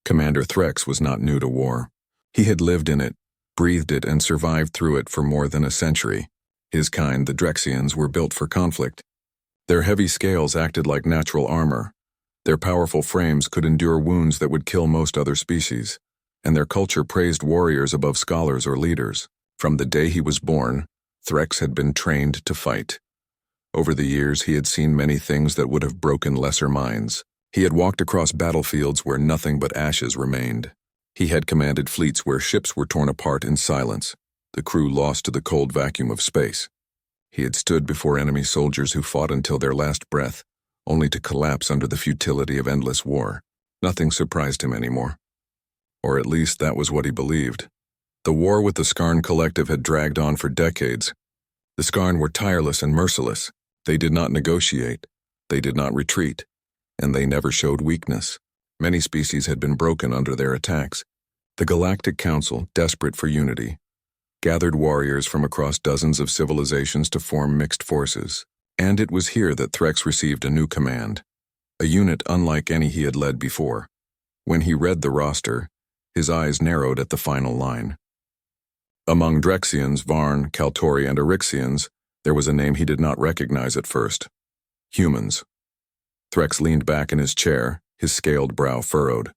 Commander Threx was not new to war. He had lived in it, breathed it, and survived through it for more than a century. His kind, the Drexians, were built for conflict. Their heavy scales acted like natural armor. Their powerful frames could endure wounds that would kill most other species, and their culture praised warriors above scholars or leaders. From the day he was born, Threx had been trained to fight. Over the years, he had seen many things that would have broken lesser minds. He had walked across battlefields where nothing but ashes remained. He had commanded fleets where ships were torn apart in silence, the crew lost to the cold vacuum of space. He had stood before enemy soldiers who fought until their last breath, only to collapse under the futility of endless war. Nothing surprised him anymore. Or at least that was what he believed. The war with the Skarn Collective had dragged on for decades. The Skarn were tireless and merciless. They did not negotiate, they did not retreat, and they never showed weakness. Many species had been broken under their attacks. The Galactic Council, desperate for unity, gathered warriors from across dozens of civilizations to form mixed forces. And it was here that Threx received a new command, a unit unlike any he had led before. When he read the roster, his eyes narrowed at the final line. Among Drexians, Varn, Kaltori, and Eryxians, there was a name he did not recognize at first: humans. Threx leaned back in his chair, his scaled brow furrowed.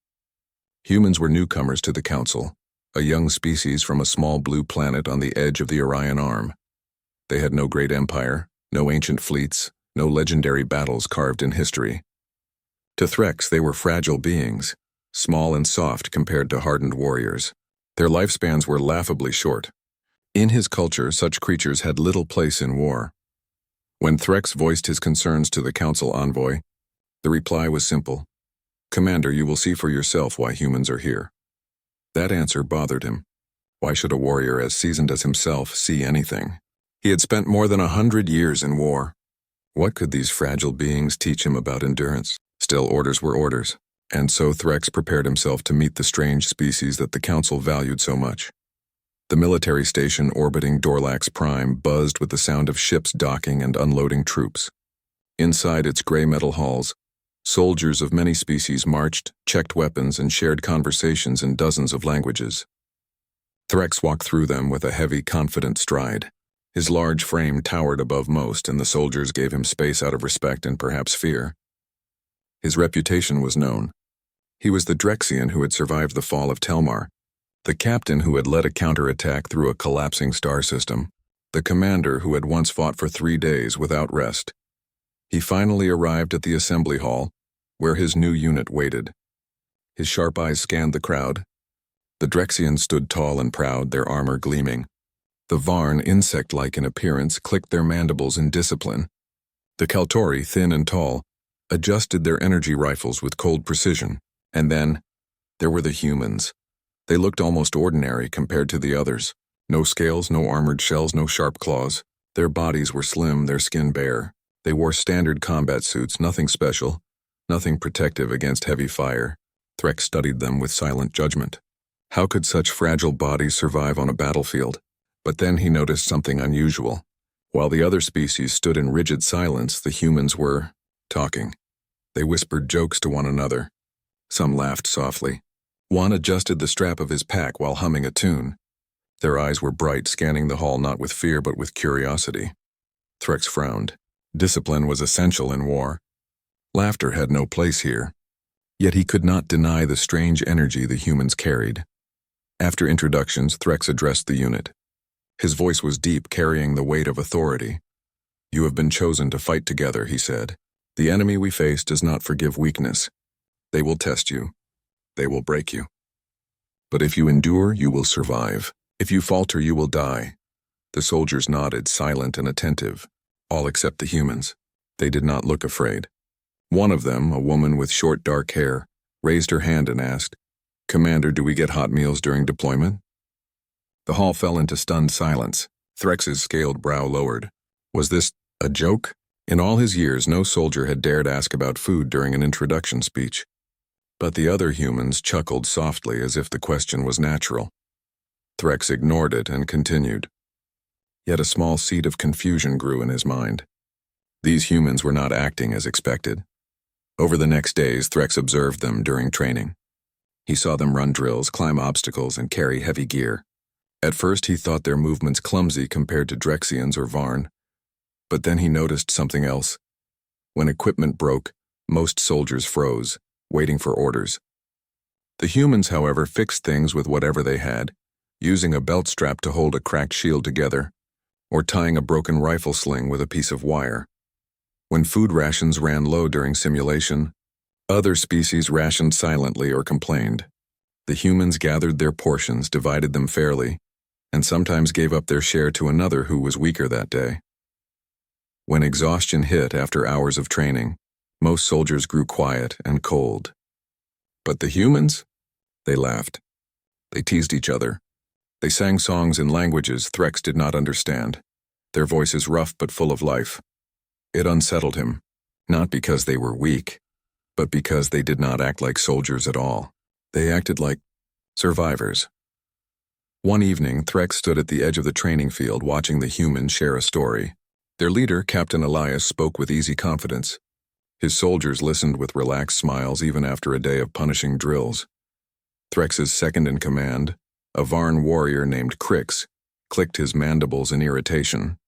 Humans were newcomers to the Council, a young species from a small blue planet on the edge of the Orion Arm. They had no great empire, no ancient fleets, no legendary battles carved in history. To Threx, they were fragile beings, small and soft compared to hardened warriors. Their lifespans were laughably short. In his culture, such creatures had little place in war. When Threx voiced his concerns to the Council envoy, the reply was simple: "Commander, you will see for yourself why humans are here." That answer bothered him. Why should a warrior as seasoned as himself see anything? He had spent more than 100 years in war. What could these fragile beings teach him about endurance? Still, orders were orders, and so Threx prepared himself to meet the strange species that the Council valued so much. The military station orbiting DEATHWORLD buzzed with the sound of ships docking and unloading troops. Inside its gray metal halls, soldiers of many species marched, checked weapons, and shared conversations in dozens of languages. Threx walked through them with a heavy, confident stride. His large frame towered above most, and the soldiers gave him space out of respect and perhaps fear. His reputation was known. He was the Drexian who had survived the fall of Telmar, the captain who had led a counterattack through a collapsing star system, the commander who had once fought for 3 days without rest. He finally arrived at the assembly hall, where his new unit waited. His sharp eyes scanned the crowd. The Drexians stood tall and proud, their armor gleaming. The Varn, insect-like in appearance, clicked their mandibles in discipline. The Kaltori, thin and tall, adjusted their energy rifles with cold precision. And then, there were the humans. They looked almost ordinary compared to the others. No scales, no armored shells, no sharp claws. Their bodies were slim, their skin bare. They wore standard combat suits, nothing special, nothing protective against heavy fire. Threx studied them with silent judgment. How could such fragile bodies survive on a battlefield? But then he noticed something unusual. While the other species stood in rigid silence, the humans were talking. They whispered jokes to one another. Some laughed softly. One adjusted the strap of his pack while humming a tune. Their eyes were bright, scanning the hall not with fear but with curiosity. Threx frowned. Discipline was essential in war. Laughter had no place here. Yet he could not deny the strange energy the humans carried. After introductions, Threx addressed the unit. His voice was deep, carrying the weight of authority. "You have been chosen to fight together," he said. "The enemy we face does not forgive weakness. They will test you. They will break you. But if you endure, you will survive. If you falter, you will die." The soldiers nodded, silent and attentive, all except the humans. They did not look afraid. One of them, a woman with short dark hair, raised her hand and asked, "Commander, do we get hot meals during deployment?" The hall fell into stunned silence. Threx's scaled brow lowered. Was this a joke? In all his years, no soldier had dared ask about food during an introduction speech. But the other humans chuckled softly as if the question was natural. Threx ignored it and continued. Yet a small seed of confusion grew in his mind. These humans were not acting as expected. Over the next days, Threx observed them during training. He saw them run drills, climb obstacles, and carry heavy gear. At first he thought their movements clumsy compared to Drexians or Varn, but then he noticed something else. When equipment broke, most soldiers froze, waiting for orders. The humans, however, fixed things with whatever they had, using a belt strap to hold a cracked shield together, or tying a broken rifle sling with a piece of wire. When food rations ran low during simulation, other species rationed silently or complained. The humans gathered their portions, divided them fairly, and sometimes gave up their share to another who was weaker that day. When exhaustion hit after hours of training, most soldiers grew quiet and cold. But the humans? They laughed. They teased each other. They sang songs in languages Threx did not understand, their voices rough but full of life. It unsettled him, not because they were weak, but because they did not act like soldiers at all. They acted like survivors. One evening, Threx stood at the edge of the training field watching the humans share a story. Their leader, Captain Elias, spoke with easy confidence. His soldiers listened with relaxed smiles even after a day of punishing drills. Threx's second-in-command, a Varn warrior named Crix, clicked his mandibles in irritation.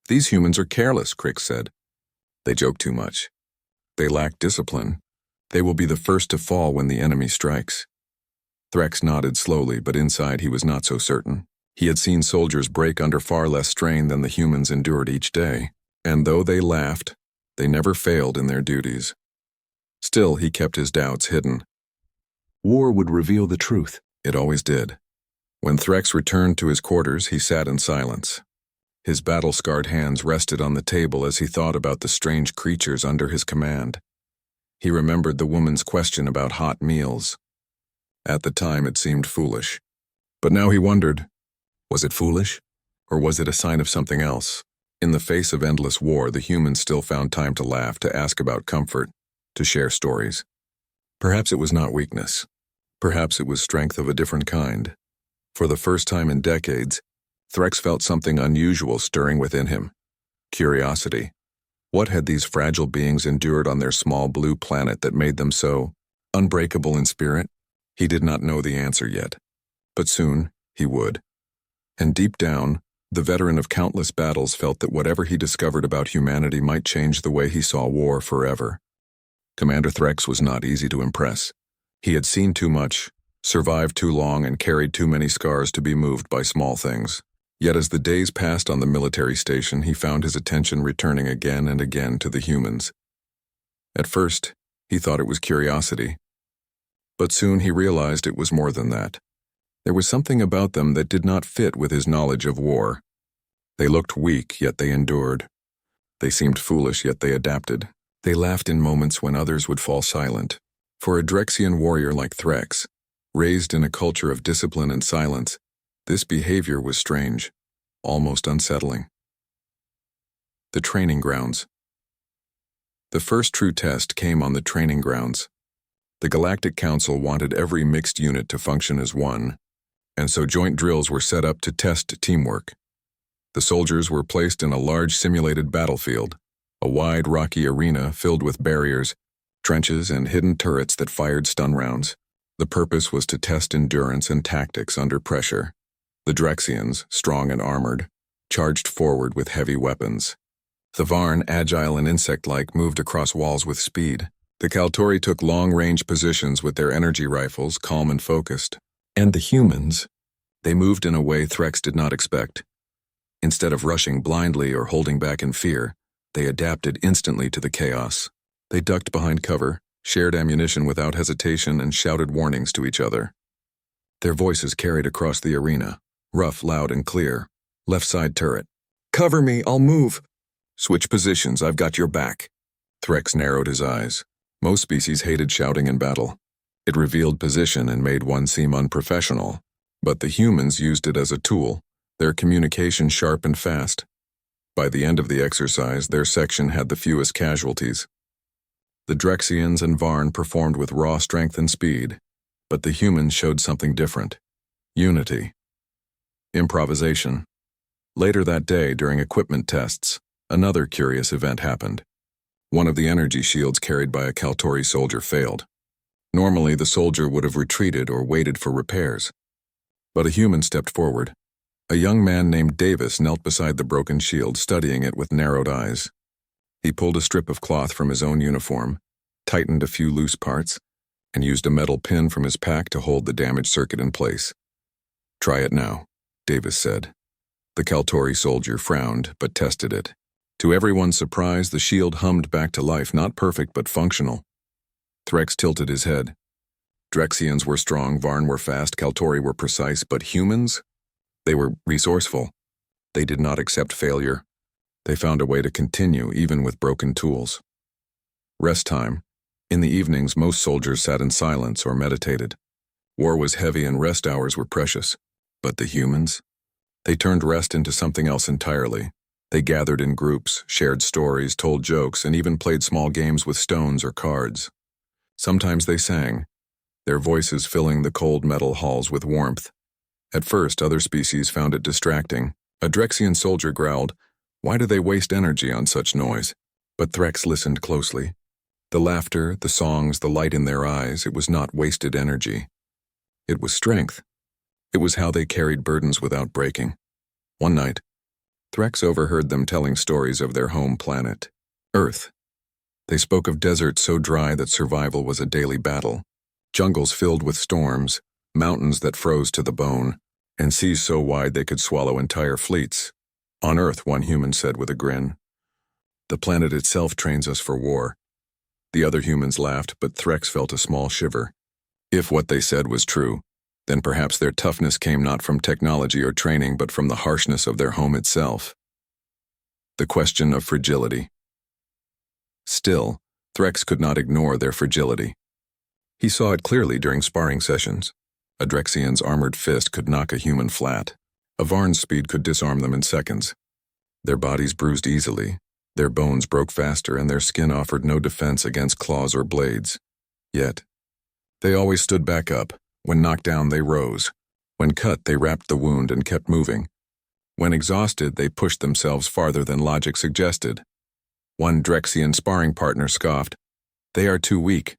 "These humans are careless," Crix said. "They joke too much. They lack discipline. They will be the first to fall when the enemy strikes." Threx nodded slowly, but inside he was not so certain. He had seen soldiers break under far less strain than the humans endured each day, and though they laughed, they never failed in their duties. Still, he kept his doubts hidden. War would reveal the truth. It always did. When Threx returned to his quarters, he sat in silence. His battle-scarred hands rested on the table as he thought about the strange creatures under his command. He remembered the woman's question about hot meals. At the time, it seemed foolish. But now he wondered, was it foolish? Or was it a sign of something else? In the face of endless war, the humans still found time to laugh, to ask about comfort, to share stories. Perhaps it was not weakness. Perhaps it was strength of a different kind. For the first time in decades, Threx felt something unusual stirring within him. Curiosity. What had these fragile beings endured on their small blue planet that made them so unbreakable in spirit? He did not know the answer yet. But soon, he would. And deep down, the veteran of countless battles felt that whatever he discovered about humanity might change the way he saw war forever. Commander Threx was not easy to impress. He had seen too much, survived too long, and carried too many scars to be moved by small things. Yet as the days passed on the military station, he found his attention returning again and again to the humans. At first, he thought it was curiosity. But soon he realized it was more than that. There was something about them that did not fit with his knowledge of war. They looked weak, yet they endured. They seemed foolish, yet they adapted. They laughed in moments when others would fall silent. For a Drexian warrior like Threx, raised in a culture of discipline and silence, this behavior was strange, almost unsettling. The training grounds. The first true test came on the training grounds. The Galactic Council wanted every mixed unit to function as one, and so joint drills were set up to test teamwork. The soldiers were placed in a large simulated battlefield, a wide rocky arena filled with barriers, trenches, and hidden turrets that fired stun rounds. The purpose was to test endurance and tactics under pressure. The Drexians, strong and armored, charged forward with heavy weapons. The Varn, agile and insect-like, moved across walls with speed. The Kaltori took long-range positions with their energy rifles, calm and focused. And the humans, they moved in a way Threx did not expect. Instead of rushing blindly or holding back in fear, they adapted instantly to the chaos. They ducked behind cover, shared ammunition without hesitation, and shouted warnings to each other. Their voices carried across the arena, rough, loud, and clear. Left side turret. "Cover me, I'll move." "Switch positions, I've got your back." Threx narrowed his eyes. Most species hated shouting in battle. It revealed position and made one seem unprofessional. But the humans used it as a tool, their communication sharp and fast. By the end of the exercise, their section had the fewest casualties. The Drexians and Varn performed with raw strength and speed, but the humans showed something different. Unity. Improvisation. Later that day, during equipment tests, another curious event happened. One of the energy shields carried by a Kaltori soldier failed. Normally, the soldier would have retreated or waited for repairs. But a human stepped forward. A young man named Davis knelt beside the broken shield, studying it with narrowed eyes. He pulled a strip of cloth from his own uniform, tightened a few loose parts, and used a metal pin from his pack to hold the damaged circuit in place. "Try it now," Davis said. The Kaltori soldier frowned, but tested it. To everyone's surprise, the shield hummed back to life, not perfect but functional. Threx tilted his head. Drexians were strong, Varn were fast, Kaltori were precise, but humans? They were resourceful. They did not accept failure. They found a way to continue, even with broken tools. Rest time. In the evenings, most soldiers sat in silence or meditated. War was heavy and rest hours were precious. But the humans? They turned rest into something else entirely. They gathered in groups, shared stories, told jokes, and even played small games with stones or cards. Sometimes they sang, their voices filling the cold metal halls with warmth. At first, other species found it distracting. A Drexian soldier growled, "Why do they waste energy on such noise?" But Threx listened closely. The laughter, the songs, the light in their eyes, it was not wasted energy. It was strength. It was how they carried burdens without breaking. One night, Threx overheard them telling stories of their home planet, Earth. They spoke of deserts so dry that survival was a daily battle, jungles filled with storms, mountains that froze to the bone, and seas so wide they could swallow entire fleets. On Earth, one human said with a grin, "The planet itself trains us for war." The other humans laughed, but Threx felt a small shiver. If what they said was true, then perhaps their toughness came not from technology or training, but from the harshness of their home itself. The question of fragility. Still, Threx could not ignore their fragility. He saw it clearly during sparring sessions. A Drexian's armored fist could knock a human flat. A Varn's speed could disarm them in seconds. Their bodies bruised easily, their bones broke faster, and their skin offered no defense against claws or blades. Yet, they always stood back up. When knocked down, they rose. When cut, they wrapped the wound and kept moving. When exhausted, they pushed themselves farther than logic suggested. One Drexian sparring partner scoffed, "They are too weak.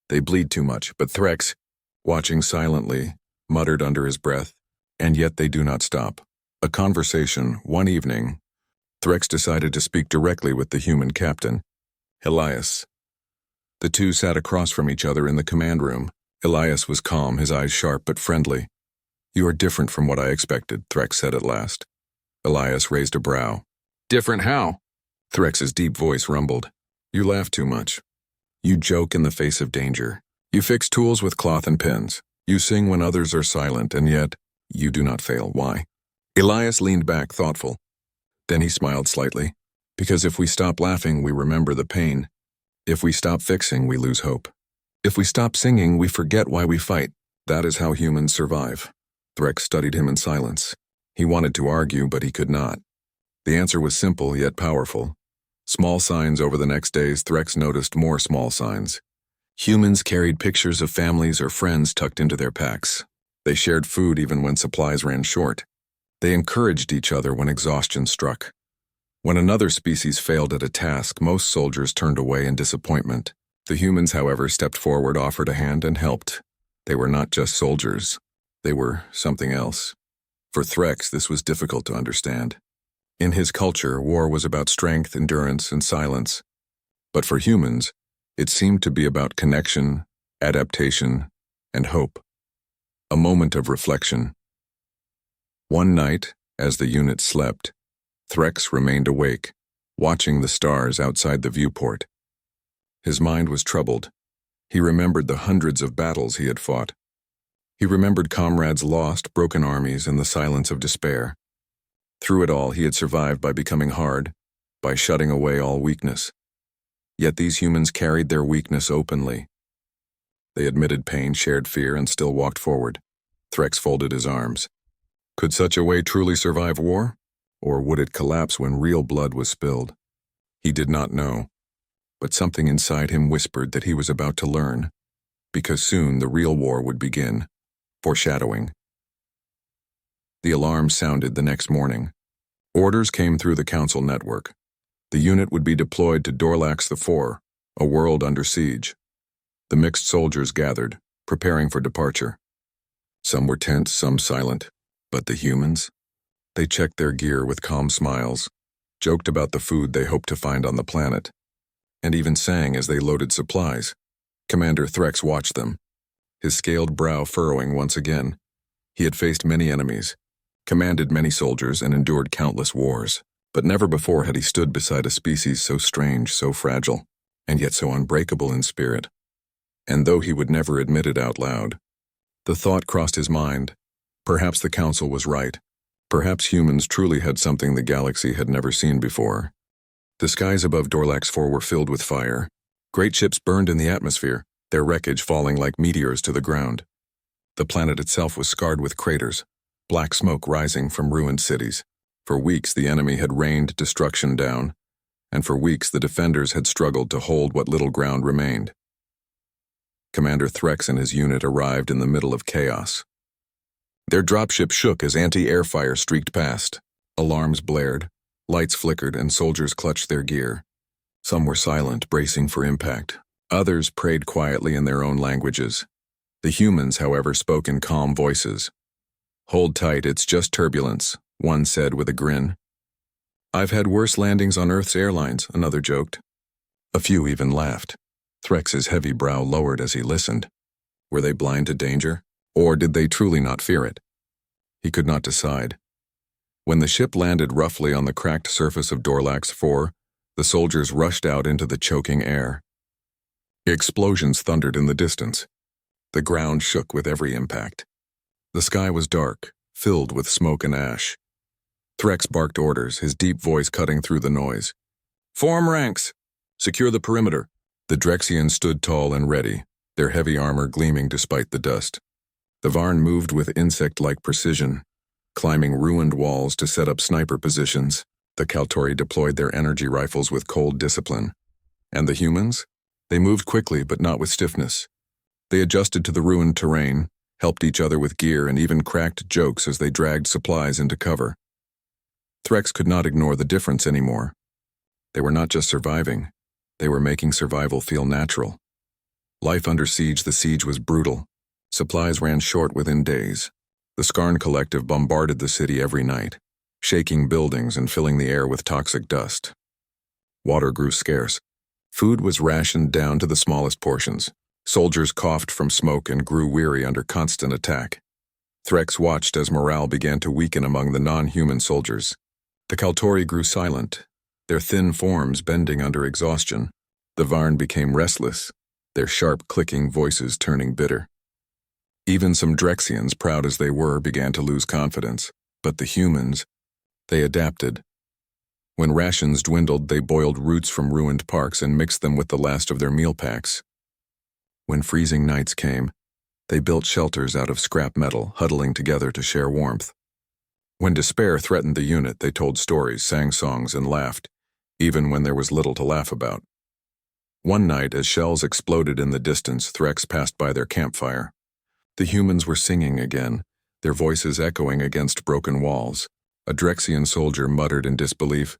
They bleed too much," but Threx, watching silently, muttered under his breath, "And yet they do not stop." A conversation, one evening, Threx decided to speak directly with the human captain, Elias. The two sat across from each other in the command room. Elias was calm, his eyes sharp but friendly. "You are different from what I expected," Threx said at last. Elias raised a brow. "Different how?" Threx's deep voice rumbled. "You laugh too much. You joke in the face of danger. You fix tools with cloth and pins. You sing when others are silent, and yet you do not fail. Why?" Elias leaned back, thoughtful. Then he smiled slightly. "Because if we stop laughing, we remember the pain. If we stop fixing, we lose hope. If we stop singing, we forget why we fight. That is how humans survive." Threx studied him in silence. He wanted to argue, but he could not. The answer was simple, yet powerful. Small signs. Over the next days, Threx noticed more small signs. Humans carried pictures of families or friends tucked into their packs. They shared food even when supplies ran short. They encouraged each other when exhaustion struck. When another species failed at a task, most soldiers turned away in disappointment. The humans, however, stepped forward, offered a hand, and helped. They were not just soldiers. They were something else. For Threx, this was difficult to understand. In his culture, war was about strength, endurance, and silence. But for humans, it seemed to be about connection, adaptation, and hope. A moment of reflection. One night, as the unit slept, Threx remained awake, watching the stars outside the viewport. His mind was troubled. He remembered the hundreds of battles he had fought. He remembered comrades lost, broken armies, and the silence of despair. Through it all, he had survived by becoming hard, by shutting away all weakness. Yet these humans carried their weakness openly. They admitted pain, shared fear, and still walked forward. Threx folded his arms. Could such a way truly survive war? Or would it collapse when real blood was spilled? He did not know. But something inside him whispered that he was about to learn, because soon the real war would begin. Foreshadowing. The alarm sounded the next morning. Orders came through the Council network. The unit would be deployed to Dorlax IV, a world under siege. The mixed soldiers gathered, preparing for departure. Some were tense, some silent. But the humans? They checked their gear with calm smiles, joked about the food they hoped to find on the planet, and even sang as they loaded supplies. Commander Threx watched them, his scaled brow furrowing once again. He had faced many enemies, commanded many soldiers, and endured countless wars, but never before had he stood beside a species so strange, so fragile, and yet so unbreakable in spirit. And though he would never admit it out loud, the thought crossed his mind. Perhaps the Council was right. Perhaps humans truly had something the galaxy had never seen before. The skies above Dorlax 4 were filled with fire. Great ships burned in the atmosphere, their wreckage falling like meteors to the ground. The planet itself was scarred with craters, black smoke rising from ruined cities. For weeks the enemy had rained destruction down, and for weeks the defenders had struggled to hold what little ground remained. Commander Threx and his unit arrived in the middle of chaos. Their dropship shook as anti-air fire streaked past. Alarms blared, lights flickered, and soldiers clutched their gear. Some were silent, bracing for impact. Others prayed quietly in their own languages. The humans, however, spoke in calm voices. "Hold tight, it's just turbulence," one said with a grin. "I've had worse landings on Earth's airlines," another joked. A few even laughed. Threx's heavy brow lowered as he listened. Were they blind to danger? Or did they truly not fear it? He could not decide. When the ship landed roughly on the cracked surface of Dorlax 4, the soldiers rushed out into the choking air. Explosions thundered in the distance. The ground shook with every impact. The sky was dark, filled with smoke and ash. Threx barked orders, his deep voice cutting through the noise. "Form ranks! Secure the perimeter!" The Drexians stood tall and ready, their heavy armor gleaming despite the dust. The Varn moved with insect-like precision, climbing ruined walls to set up sniper positions. The Kaltori deployed their energy rifles with cold discipline. And the humans? They moved quickly but not with stiffness. They adjusted to the ruined terrain, helped each other with gear, and even cracked jokes as they dragged supplies into cover. Threx could not ignore the difference anymore. They were not just surviving, they were making survival feel natural. Life under siege, the siege was brutal. Supplies ran short within days. The Skarn Collective bombarded the city every night, shaking buildings and filling the air with toxic dust. Water grew scarce. Food was rationed down to the smallest portions. Soldiers coughed from smoke and grew weary under constant attack. Threx watched as morale began to weaken among the non-human soldiers. The Kaltori grew silent, their thin forms bending under exhaustion. The Varn became restless, their sharp clicking voices turning bitter. Even some Drexians, proud as they were, began to lose confidence. But the humans, they adapted. When rations dwindled, they boiled roots from ruined parks and mixed them with the last of their meal packs. When freezing nights came, they built shelters out of scrap metal, huddling together to share warmth. When despair threatened the unit, they told stories, sang songs, and laughed, even when there was little to laugh about. One night, as shells exploded in the distance, Threx passed by their campfire. The humans were singing again, their voices echoing against broken walls. A Drexian soldier muttered in disbelief,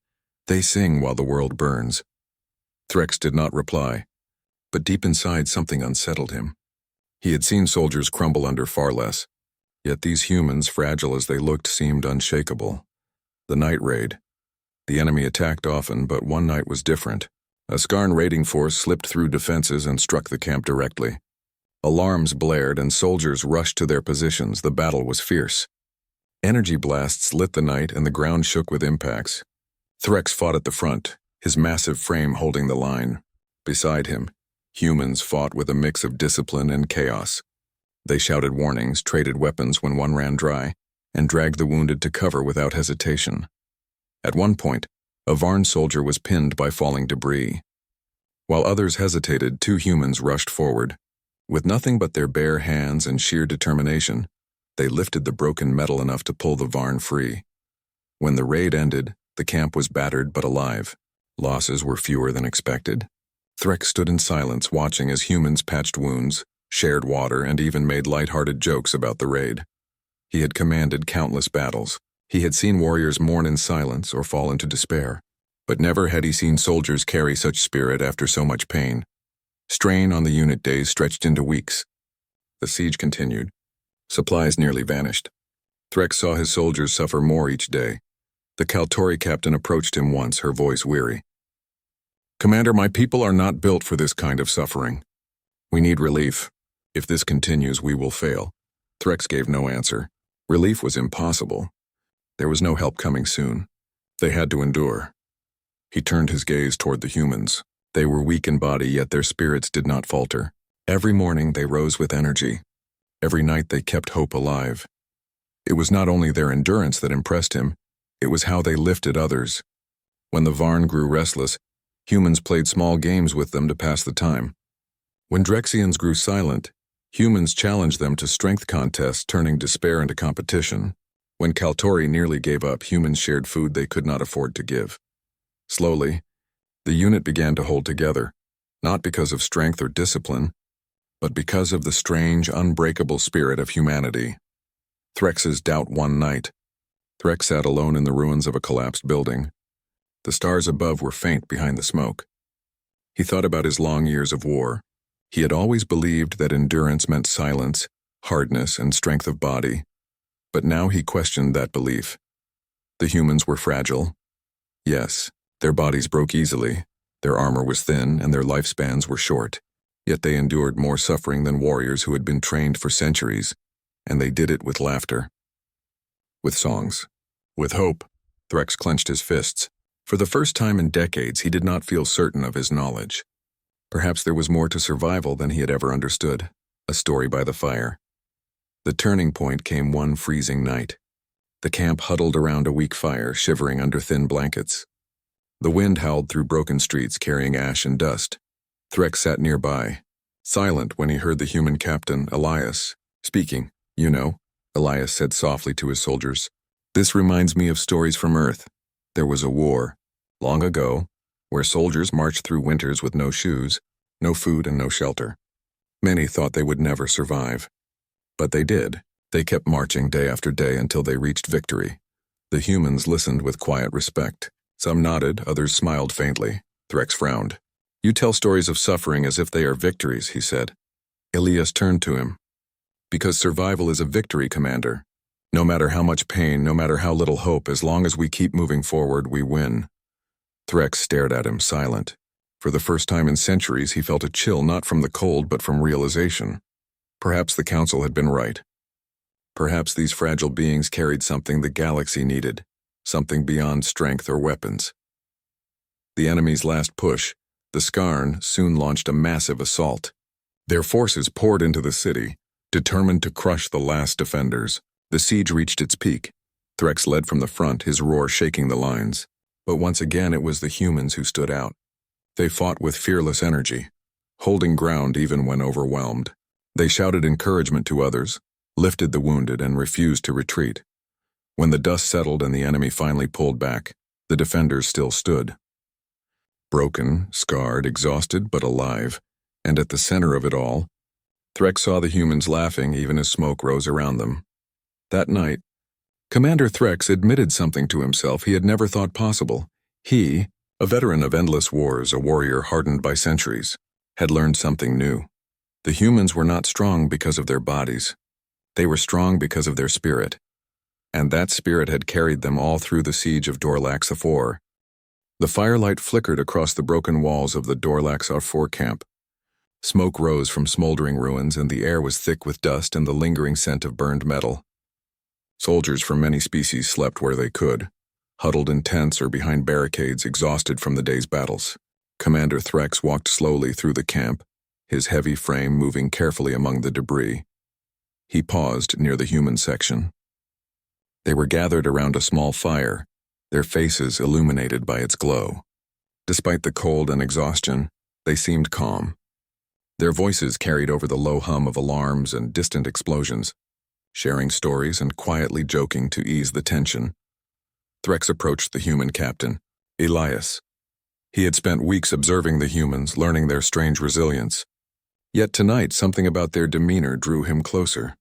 "They sing while the world burns." Threx did not reply, but deep inside something unsettled him. He had seen soldiers crumble under far less, yet these humans, fragile as they looked, seemed unshakable. The night raid. The enemy attacked often, but one night was different. A Skarn raiding force slipped through defenses and struck the camp directly. Alarms blared and soldiers rushed to their positions. The battle was fierce. Energy blasts lit the night and the ground shook with impacts. Threx fought at the front, his massive frame holding the line. Beside him, humans fought with a mix of discipline and chaos. They shouted warnings, traded weapons when one ran dry, and dragged the wounded to cover without hesitation. At one point, a Varn soldier was pinned by falling debris. While others hesitated, two humans rushed forward. With nothing but their bare hands and sheer determination, they lifted the broken metal enough to pull the Varn free. When the raid ended, the camp was battered but alive. Losses were fewer than expected. Threx stood in silence, watching as humans patched wounds, shared water, and even made light-hearted jokes about the raid. He had commanded countless battles. He had seen warriors mourn in silence or fall into despair. But never had he seen soldiers carry such spirit after so much pain. Strain on the unit days stretched into weeks. The siege continued. Supplies nearly vanished. Threx saw his soldiers suffer more each day. The Kaltori captain approached him once, her voice weary. "Commander, my people are not built for this kind of suffering. We need relief. If this continues, we will fail." Threx gave no answer. Relief was impossible. There was no help coming soon. They had to endure. He turned his gaze toward the humans. They were weak in body, yet their spirits did not falter. Every morning they rose with energy. Every night they kept hope alive. It was not only their endurance that impressed him, it was how they lifted others. When the Varn grew restless, humans played small games with them to pass the time. When Drexians grew silent, humans challenged them to strength contests, turning despair into competition. When Kaltori nearly gave up, humans shared food they could not afford to give. Slowly, the unit began to hold together, not because of strength or discipline, but because of the strange, unbreakable spirit of humanity. Threx's doubt one night. Threx sat alone in the ruins of a collapsed building. The stars above were faint behind the smoke. He thought about his long years of war. He had always believed that endurance meant silence, hardness, and strength of body. But now he questioned that belief. The humans were fragile. Yes, their bodies broke easily, their armor was thin, and their lifespans were short. Yet they endured more suffering than warriors who had been trained for centuries, and they did it with laughter. With songs. With hope. Threx clenched his fists. For the first time in decades, he did not feel certain of his knowledge. Perhaps there was more to survival than he had ever understood. A story by the fire. The turning point came one freezing night. The camp huddled around a weak fire, shivering under thin blankets. The wind howled through broken streets, carrying ash and dust. Threx sat nearby, silent when he heard the human captain, Elias, speaking. "You know," Elias said softly to his soldiers, "this reminds me of stories from Earth. There was a war, long ago, where soldiers marched through winters with no shoes, no food, and no shelter. Many thought they would never survive. But they did. They kept marching day after day until they reached victory. The humans listened with quiet respect. Some nodded, others smiled faintly. Threx frowned. "You tell stories of suffering as if they are victories," he said. Elias turned to him. "Because survival is a victory, Commander. No matter how much pain, no matter how little hope, as long as we keep moving forward, we win." Threx stared at him, silent. For the first time in centuries, he felt a chill, not from the cold, but from realization. Perhaps the Council had been right. Perhaps these fragile beings carried something the galaxy needed, something beyond strength or weapons. The enemy's last push, the Skarn, soon launched a massive assault. Their forces poured into the city, determined to crush the last defenders. The siege reached its peak. Threx led from the front, his roar shaking the lines. But once again it was the humans who stood out. They fought with fearless energy, holding ground even when overwhelmed. They shouted encouragement to others, lifted the wounded, and refused to retreat. When the dust settled and the enemy finally pulled back, the defenders still stood. Broken, scarred, exhausted, but alive, and at the center of it all, Threx saw the humans laughing even as smoke rose around them. That night, Commander Threx admitted something to himself he had never thought possible. He, a veteran of endless wars, a warrior hardened by centuries, had learned something new. The humans were not strong because of their bodies. They were strong because of their spirit. And that spirit had carried them all through the siege of Dorlax IV. The firelight flickered across the broken walls of the Dorlax IV camp. Smoke rose from smoldering ruins, and the air was thick with dust and the lingering scent of burned metal. Soldiers from many species slept where they could, huddled in tents or behind barricades, exhausted from the day's battles. Commander Threx walked slowly through the camp, his heavy frame moving carefully among the debris. He paused near the human section. They were gathered around a small fire, their faces illuminated by its glow. Despite the cold and exhaustion, they seemed calm. Their voices carried over the low hum of alarms and distant explosions, sharing stories and quietly joking to ease the tension. Threx approached the human captain, Elias. He had spent weeks observing the humans, learning their strange resilience. Yet tonight, something about their demeanor drew him closer.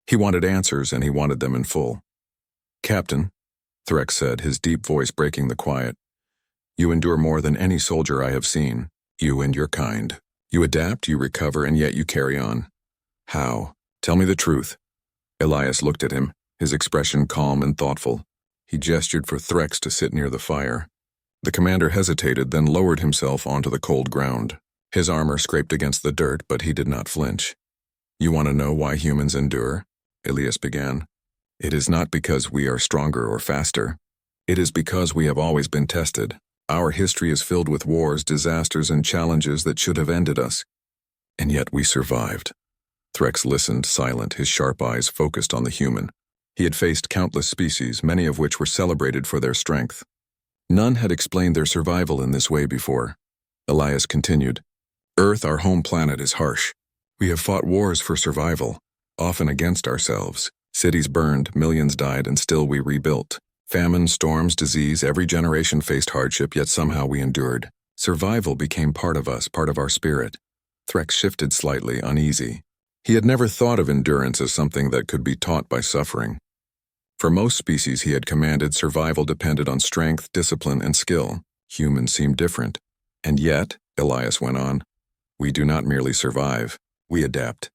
He wanted answers, and he wanted them in full. "Captain," Threx said, his deep voice breaking the quiet, "you endure more than any soldier I have seen, you and your kind. You adapt, you recover, and yet you carry on. How? Tell me the truth. Elias looked at him, his expression calm and thoughtful. He gestured for Threx to sit near the fire. The commander hesitated, then lowered himself onto the cold ground. His armor scraped against the dirt, but he did not flinch. You want to know why humans endure? Elias began. It is not because we are stronger or faster. It is because we have always been tested. Our history is filled with wars, disasters, and challenges that should have ended us. And yet we survived. Threx listened, silent, his sharp eyes focused on the human. He had faced countless species, many of which were celebrated for their strength. None had explained their survival in this way before. Elias continued. Earth, our home planet, is harsh. We have fought wars for survival, often against ourselves. Cities burned, millions died, and still we rebuilt. Famine, storms, disease, every generation faced hardship, yet somehow we endured. Survival became part of us, part of our spirit. Threx shifted slightly, uneasy. He had never thought of endurance as something that could be taught by suffering. For most species he had commanded, survival depended on strength, discipline, and skill. Humans seemed different. And yet, Elias went on, we do not merely survive, we adapt.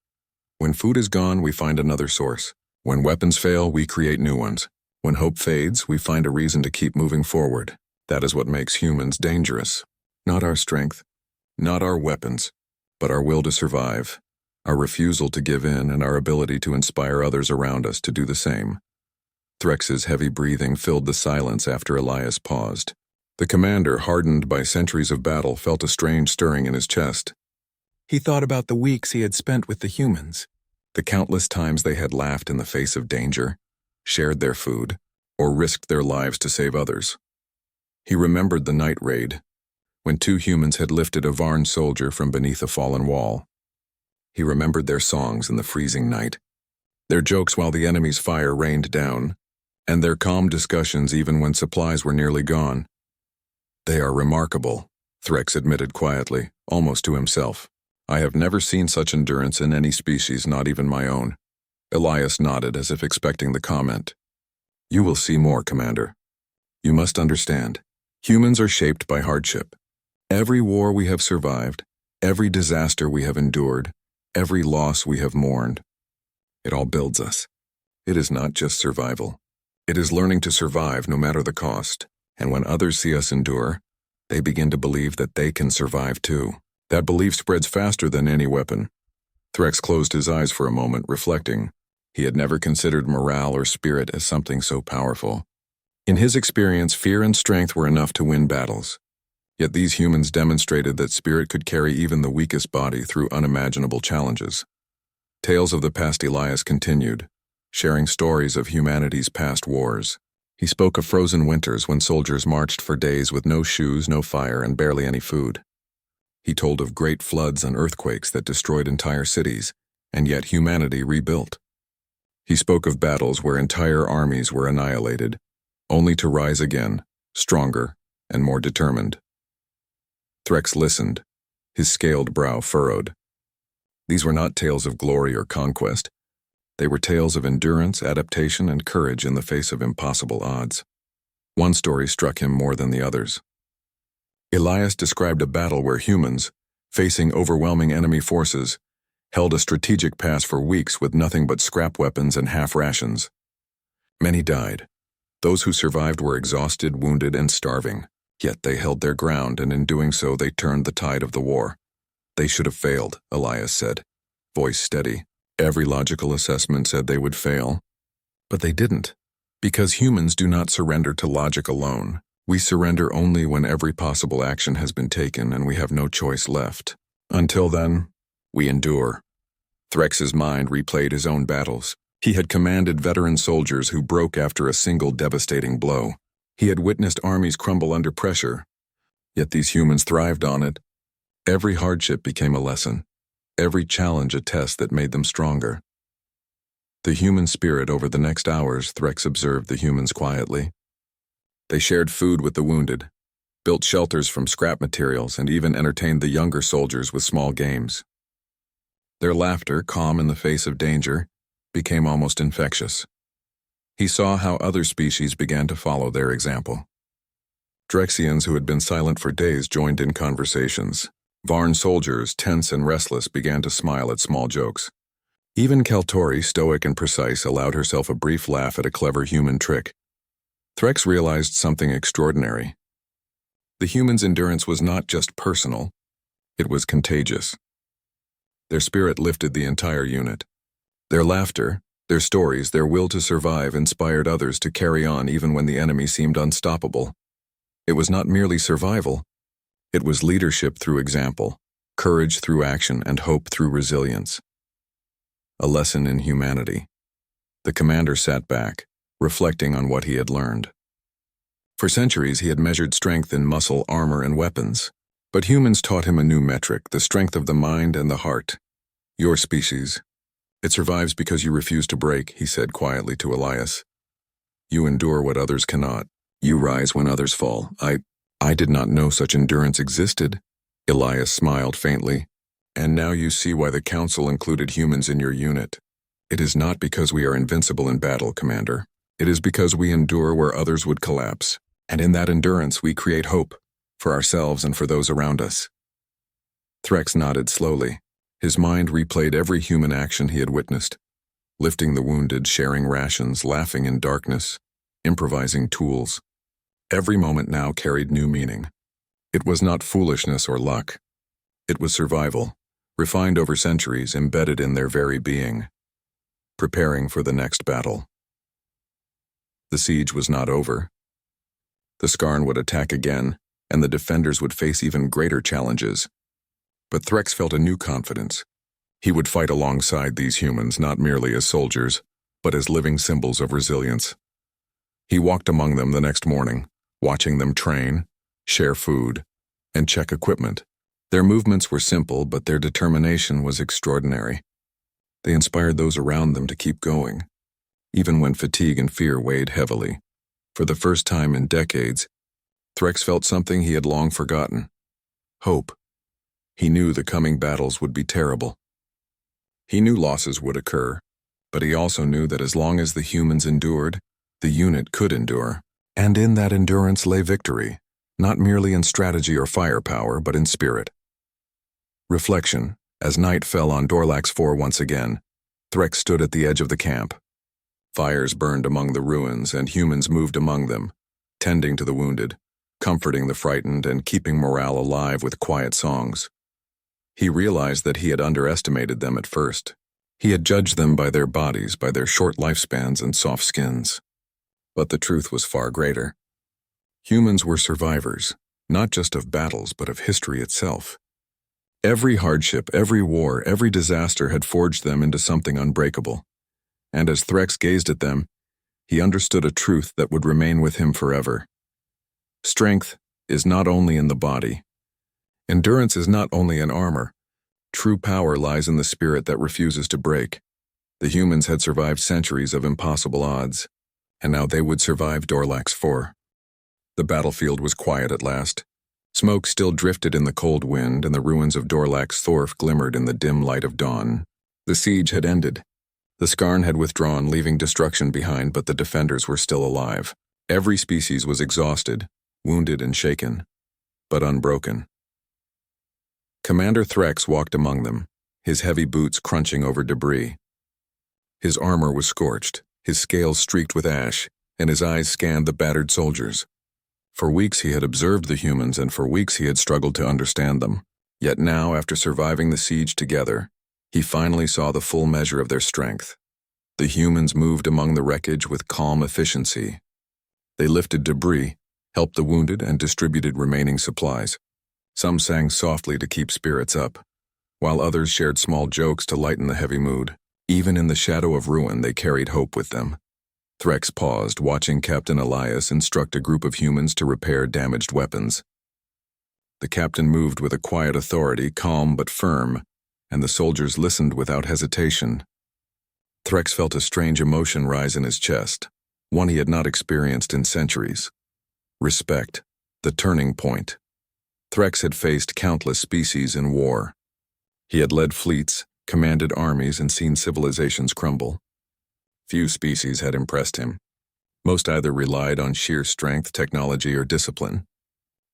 When food is gone, we find another source. When weapons fail, we create new ones. When hope fades, we find a reason to keep moving forward. That is what makes humans dangerous. Not our strength, not our weapons, but our will to survive, our refusal to give in, and our ability to inspire others around us to do the same. Threx's heavy breathing filled the silence after Elias paused. The commander, hardened by centuries of battle, felt a strange stirring in his chest. He thought about the weeks he had spent with the humans, the countless times they had laughed in the face of danger, shared their food, or risked their lives to save others. He remembered the night raid, when 2 humans had lifted a Varn soldier from beneath a fallen wall. He remembered their songs in the freezing night, their jokes while the enemy's fire rained down, and their calm discussions even when supplies were nearly gone. They are remarkable, Threx admitted quietly, almost to himself. I have never seen such endurance in any species, not even my own. Elias nodded as if expecting the comment. You will see more, Commander. You must understand, humans are shaped by hardship. Every war we have survived, every disaster we have endured, every loss we have mourned, it all builds us. It is not just survival. It is learning to survive no matter the cost. And when others see us endure, they begin to believe that they can survive too. That belief spreads faster than any weapon. Threx closed his eyes for a moment, reflecting. He had never considered morale or spirit as something so powerful. In his experience, fear and strength were enough to win battles. Yet these humans demonstrated that spirit could carry even the weakest body through unimaginable challenges. Tales of the past Elias continued, sharing stories of humanity's past wars. He spoke of frozen winters when soldiers marched for days with no shoes, no fire, and barely any food. He told of great floods and earthquakes that destroyed entire cities, and yet humanity rebuilt. He spoke of battles where entire armies were annihilated, only to rise again, stronger and more determined. Threx listened, his scaled brow furrowed. These were not tales of glory or conquest. They were tales of endurance, adaptation, and courage in the face of impossible odds. One story struck him more than the others. Elias described a battle where humans, facing overwhelming enemy forces, held a strategic pass for weeks with nothing but scrap weapons and half rations. Many died. Those who survived were exhausted, wounded, and starving. Yet they held their ground, and in doing so they turned the tide of the war. They should have failed, Elias said, voice steady. Every logical assessment said they would fail. But they didn't. Because humans do not surrender to logic alone. We surrender only when every possible action has been taken and we have no choice left. Until then, we endure. Threx's mind replayed his own battles. He had commanded veteran soldiers who broke after a single devastating blow. He had witnessed armies crumble under pressure. Yet these humans thrived on it. Every hardship became a lesson. Every challenge a test that made them stronger. The human spirit. Over the next hours, Threx observed the humans quietly. They shared food with the wounded, built shelters from scrap materials, and even entertained the younger soldiers with small games. Their laughter, calm in the face of danger, became almost infectious. He saw how other species began to follow their example. Drexians who had been silent for days joined in conversations. Varn soldiers, tense and restless, began to smile at small jokes. Even Kaltori, stoic and precise, allowed herself a brief laugh at a clever human trick. Threx realized something extraordinary. The humans' endurance was not just personal, it was contagious. Their spirit lifted the entire unit. Their laughter, their stories, their will to survive inspired others to carry on even when the enemy seemed unstoppable. It was not merely survival, it was leadership through example, courage through action, and hope through resilience. A lesson in humanity. The commander sat back, reflecting on what he had learned. For centuries he had measured strength in muscle, armor, and weapons. But humans taught him a new metric, the strength of the mind and the heart. Your species. It survives because you refuse to break, he said quietly to Elias. You endure what others cannot. You rise when others fall. I did not know such endurance existed. Elias smiled faintly. And now you see why the Council included humans in your unit. It is not because we are invincible in battle, Commander. It is because we endure where others would collapse. And in that endurance we create hope, for ourselves and for those around us. Threx nodded slowly. His mind replayed every human action he had witnessed. Lifting the wounded, sharing rations, laughing in darkness, improvising tools. Every moment now carried new meaning. It was not foolishness or luck. It was survival, refined over centuries, embedded in their very being. Preparing for the next battle. The siege was not over. The Skarn would attack again, and the defenders would face even greater challenges. But Threx felt a new confidence. He would fight alongside these humans not merely as soldiers, but as living symbols of resilience. He walked among them the next morning, watching them train, share food, and check equipment. Their movements were simple, but their determination was extraordinary. They inspired those around them to keep going, even when fatigue and fear weighed heavily. For the first time in decades, Threx felt something he had long forgotten. Hope. He knew the coming battles would be terrible. He knew losses would occur, but he also knew that as long as the humans endured, the unit could endure. And in that endurance lay victory, not merely in strategy or firepower, but in spirit. Reflection. As night fell on Dorlax 4 once again, Threx stood at the edge of the camp. Fires burned among the ruins, and humans moved among them, tending to the wounded, comforting the frightened, and keeping morale alive with quiet songs. He realized that he had underestimated them at first. He had judged them by their bodies, by their short lifespans and soft skins. But the truth was far greater. Humans were survivors, not just of battles, but of history itself. Every hardship, every war, every disaster had forged them into something unbreakable. And as Threx gazed at them, he understood a truth that would remain with him forever. Strength is not only in the body. Endurance is not only in armor. True power lies in the spirit that refuses to break. The humans had survived centuries of impossible odds, and now they would survive Dorlax 4. The battlefield was quiet at last. Smoke still drifted in the cold wind, and the ruins of Dorlax Thorf glimmered in the dim light of dawn. The siege had ended. The Skarn had withdrawn, leaving destruction behind, but the defenders were still alive. Every species was exhausted, wounded and shaken, but unbroken. Commander Threx walked among them, his heavy boots crunching over debris. His armor was scorched, his scales streaked with ash, and his eyes scanned the battered soldiers. For weeks he had observed the humans, and for weeks he had struggled to understand them. Yet now, after surviving the siege together, he finally saw the full measure of their strength. The humans moved among the wreckage with calm efficiency. They lifted debris, helped the wounded, and distributed remaining supplies. Some sang softly to keep spirits up, while others shared small jokes to lighten the heavy mood. Even in the shadow of ruin, they carried hope with them. Threx paused, watching Captain Elias instruct a group of humans to repair damaged weapons. The captain moved with a quiet authority, calm but firm, and the soldiers listened without hesitation. Threx felt a strange emotion rise in his chest, one he had not experienced in centuries. Respect, the turning point. Threx had faced countless species in war. He had led fleets, commanded armies, and seen civilizations crumble. Few species had impressed him. Most either relied on sheer strength, technology, or discipline.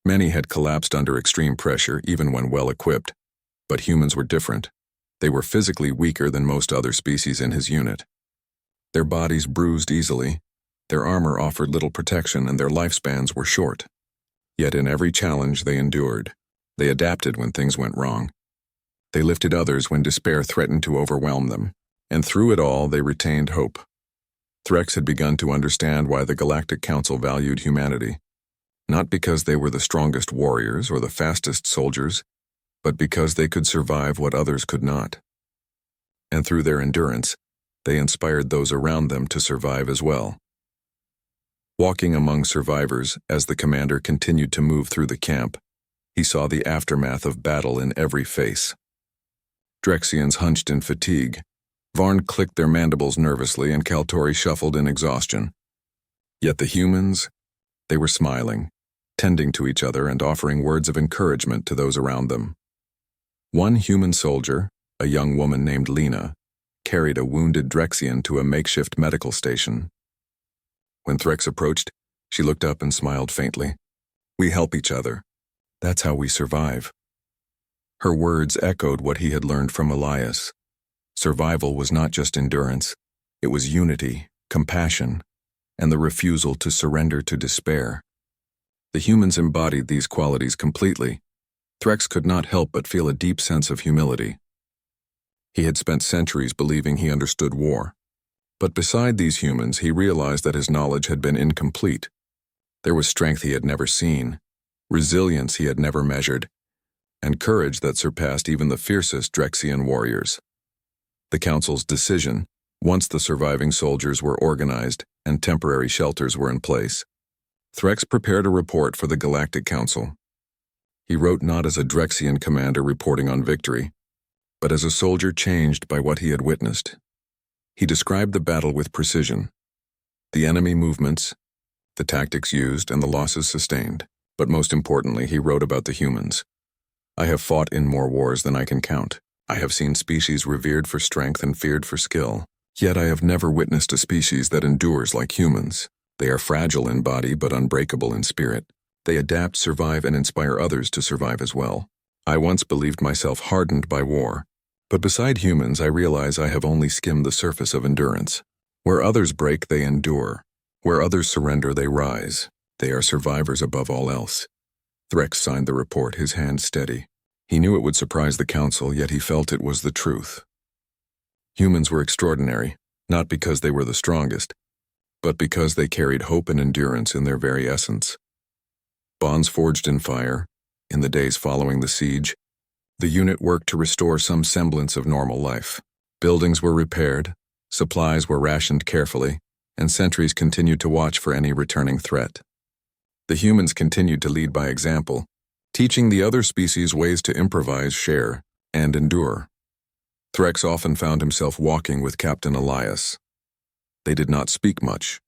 Many had collapsed under extreme pressure even when well equipped, but humans were different. They were physically weaker than most other species in his unit. Their bodies bruised easily, their armor offered little protection, and their lifespans were short. Yet in every challenge they endured. They adapted when things went wrong. They lifted others when despair threatened to overwhelm them, and through it all they retained hope. Threx had begun to understand why the Galactic Council valued humanity, not because they were the strongest warriors or the fastest soldiers, but because they could survive what others could not. And through their endurance, they inspired those around them to survive as well. Walking among survivors as the commander continued to move through the camp, he saw the aftermath of battle in every face. Drexians hunched in fatigue, Varn clicked their mandibles nervously, and Kaltori shuffled in exhaustion. Yet the humans, they were smiling, tending to each other and offering words of encouragement to those around them. One human soldier, a young woman named Lena, carried a wounded Drexian to a makeshift medical station. When Threx approached, she looked up and smiled faintly. "We help each other. That's how we survive." Her words echoed what he had learned from Elias. Survival was not just endurance, it was unity, compassion, and the refusal to surrender to despair. The humans embodied these qualities completely. Threx could not help but feel a deep sense of humility. He had spent centuries believing he understood war. But beside these humans, he realized that his knowledge had been incomplete. There was strength he had never seen, resilience he had never measured, and courage that surpassed even the fiercest Drexian warriors. The Council's decision, once the surviving soldiers were organized and temporary shelters were in place, Threx prepared a report for the Galactic Council. He wrote not as a Drexian commander reporting on victory, but as a soldier changed by what he had witnessed. He described the battle with precision, the enemy movements, the tactics used, and the losses sustained. But most importantly, he wrote about the humans. "I have fought in more wars than I can count. I have seen species revered for strength and feared for skill. Yet I have never witnessed a species that endures like humans. They are fragile in body but unbreakable in spirit. They adapt, survive, and inspire others to survive as well. I once believed myself hardened by war. But beside humans, I realize I have only skimmed the surface of endurance. Where others break, they endure. Where others surrender, they rise. They are survivors above all else." Threx signed the report, his hand steady. He knew it would surprise the Council, yet he felt it was the truth. Humans were extraordinary, not because they were the strongest, but because they carried hope and endurance in their very essence. Bonds forged in fire, in the days following the siege, the unit worked to restore some semblance of normal life. Buildings were repaired, supplies were rationed carefully, and sentries continued to watch for any returning threat. The humans continued to lead by example, teaching the other species ways to improvise, share, and endure. Threx often found himself walking with Captain Elias. They did not speak much,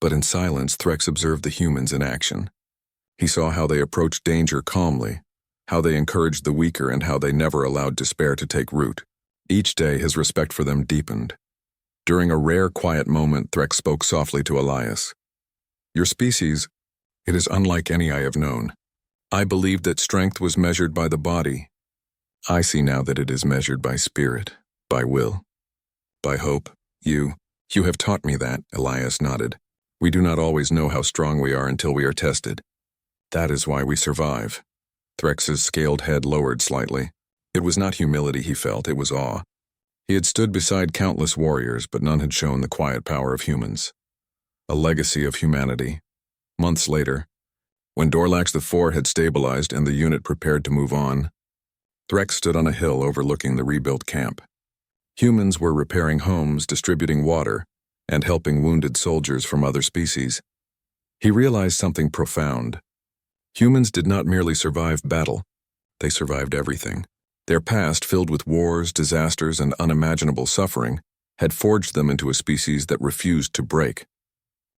but in silence Threx observed the humans in action. He saw how they approached danger calmly, how they encouraged the weaker, and how they never allowed despair to take root. Each day his respect for them deepened. During a rare quiet moment, Threx spoke softly to Elias. "Your species, it is unlike any I have known. I believed that strength was measured by the body. I see now that it is measured by spirit, by will, by hope. You have taught me that," Elias nodded. "We do not always know how strong we are until we are tested. That is why we survive." Threx's scaled head lowered slightly. It was not humility he felt, it was awe. He had stood beside countless warriors, but none had shown the quiet power of humans. A legacy of humanity. Months later, when Dorlax IV had stabilized and the unit prepared to move on, Threx stood on a hill overlooking the rebuilt camp. Humans were repairing homes, distributing water, and helping wounded soldiers from other species. He realized something profound. Humans did not merely survive battle, they survived everything. Their past, filled with wars, disasters, and unimaginable suffering, had forged them into a species that refused to break.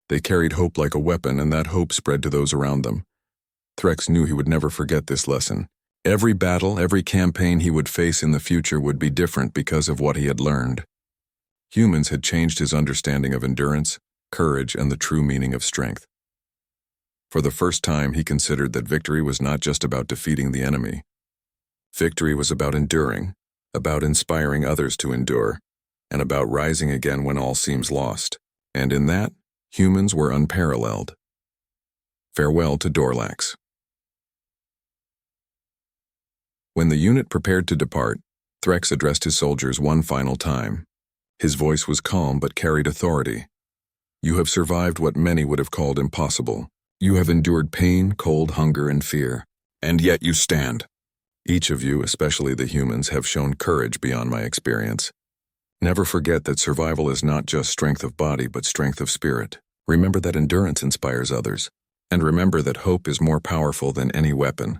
They carried hope like a weapon, and that hope spread to those around them. Threx knew he would never forget this lesson. Every battle, every campaign he would face in the future would be different because of what he had learned. Humans had changed his understanding of endurance, courage, and the true meaning of strength. For the first time, he considered that victory was not just about defeating the enemy. Victory was about enduring, about inspiring others to endure, and about rising again when all seems lost. And in that, humans were unparalleled. Farewell to Dorlax. When the unit prepared to depart, Threx addressed his soldiers one final time. His voice was calm but carried authority. You have survived what many would have called impossible. You have endured pain, cold, hunger, and fear. And yet you stand. Each of you, especially the humans, have shown courage beyond my experience. Never forget that survival is not just strength of body but strength of spirit. Remember that endurance inspires others. And remember that hope is more powerful than any weapon.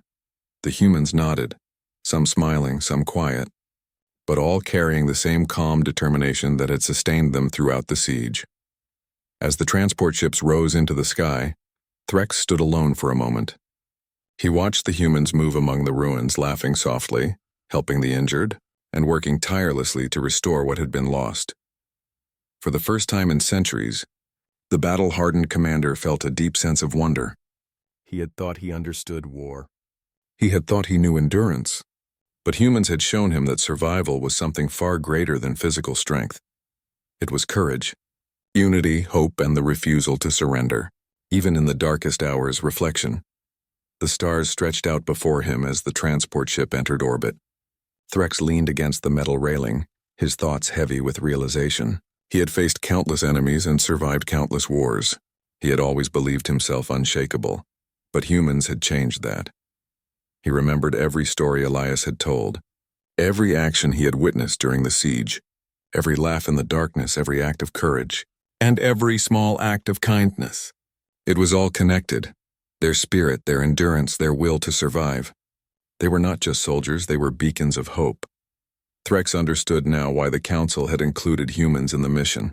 The humans nodded, some smiling, some quiet, but all carrying the same calm determination that had sustained them throughout the siege. As the transport ships rose into the sky, Threx stood alone for a moment. He watched the humans move among the ruins, laughing softly, helping the injured, and working tirelessly to restore what had been lost. For the first time in centuries, the battle-hardened commander felt a deep sense of wonder. He had thought he understood war. He had thought he knew endurance. But humans had shown him that survival was something far greater than physical strength. It was courage, unity, hope, and the refusal to surrender. Even in the darkest hours, reflection. The stars stretched out before him as the transport ship entered orbit. Threx leaned against the metal railing, his thoughts heavy with realization. He had faced countless enemies and survived countless wars. He had always believed himself unshakable, but humans had changed that. He remembered every story Elias had told, every action he had witnessed during the siege, every laugh in the darkness, every act of courage, and every small act of kindness. It was all connected. Their spirit, their endurance, their will to survive. They were not just soldiers, they were beacons of hope. Threx understood now why the Council had included humans in the mission.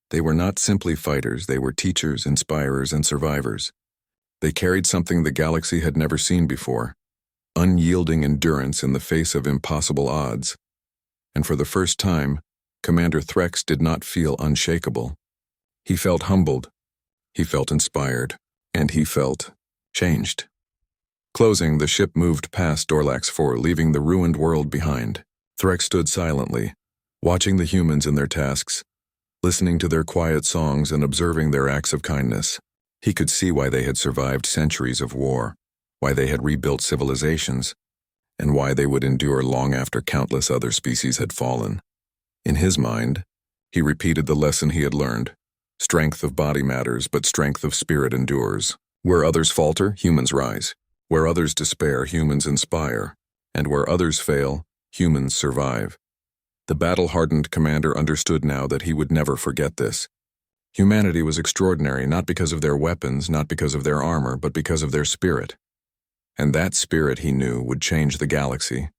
They were not simply fighters, they were teachers, inspirers, and survivors. They carried something the galaxy had never seen before, unyielding endurance in the face of impossible odds. And for the first time, Commander Threx did not feel unshakable. He felt humbled, he felt inspired, and he felt changed. Closing, the ship moved past Dorlax 4, leaving the ruined world behind. Threx stood silently, watching the humans in their tasks, listening to their quiet songs and observing their acts of kindness. He could see why they had survived centuries of war, why they had rebuilt civilizations, and why they would endure long after countless other species had fallen. In his mind, he repeated the lesson he had learned. Strength of body matters, but strength of spirit endures. Where others falter, humans rise. Where others despair, humans inspire. And where others fail, humans survive. The battle-hardened commander understood now that he would never forget this. Humanity was extraordinary not because of their weapons, not because of their armor, but because of their spirit. And that spirit, he knew, would change the galaxy.